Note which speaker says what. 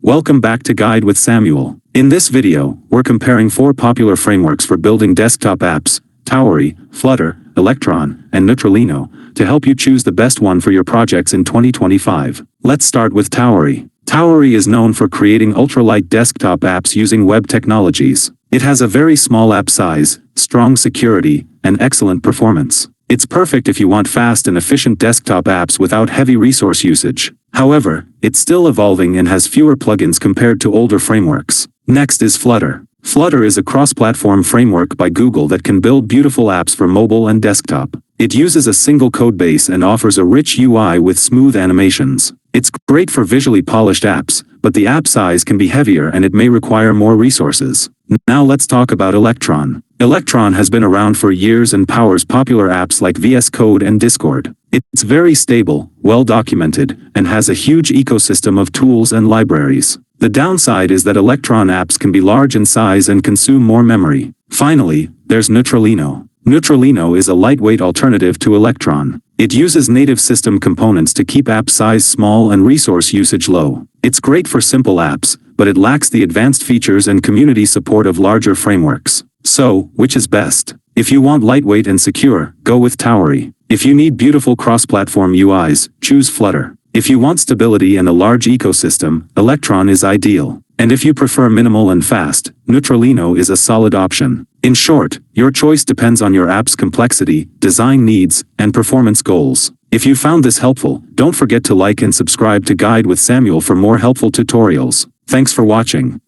Speaker 1: Welcome back to Guide with Samuel. In this video, we're comparing 4 popular frameworks for building desktop apps: Tauri, Flutter, Electron, and Neutralino, to help you choose the best one for your projects in 2025. Let's start with Tauri. Tauri is known for creating ultralight desktop apps using web technologies. It has a very small app size, strong security, and excellent performance. It's perfect if you want fast and efficient desktop apps without heavy resource usage. However, it's still evolving and has fewer plugins compared to older frameworks. Next is Flutter. Flutter is a cross-platform framework by Google that can build beautiful apps for mobile and desktop. It uses a single codebase and offers a rich UI with smooth animations. It's great for visually polished apps, but the app size can be heavier and it may require more resources. Now let's talk about Electron. Electron has been around for years and powers popular apps like VS Code and Discord. It's very stable, well documented, and has a huge ecosystem of tools and libraries. The downside is that Electron apps can be large in size and consume more memory. Finally, there's Neutralino. Neutralino is a lightweight alternative to Electron. It uses native system components to keep app size small and resource usage low. It's great for simple apps, but it lacks the advanced features and community support of larger frameworks. So, which is best? If you want lightweight and secure, go with Tauri. If you need beautiful cross-platform UIs, choose Flutter. If you want stability and a large ecosystem, Electron is ideal. And if you prefer minimal and fast, Neutralino is a solid option. In short, your choice depends on your app's complexity, design needs, and performance goals. If you found this helpful, don't forget to like and subscribe to Guide with Samuel for more helpful tutorials. Thanks for watching.